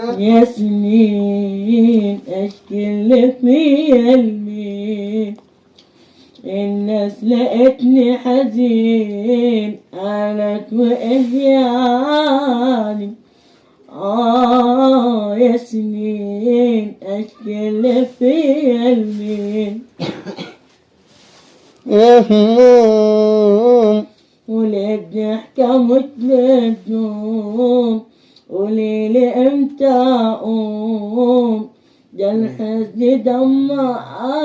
يا سنين اشكي لك في قلبي، الناس لقيتني حزين عليك وايه يعني. يا سنين اشكي لك في قلبي، يا هموم وللضحكة مش بتدوم، قوليلي امتى اقوم، ده الحزن دمعني.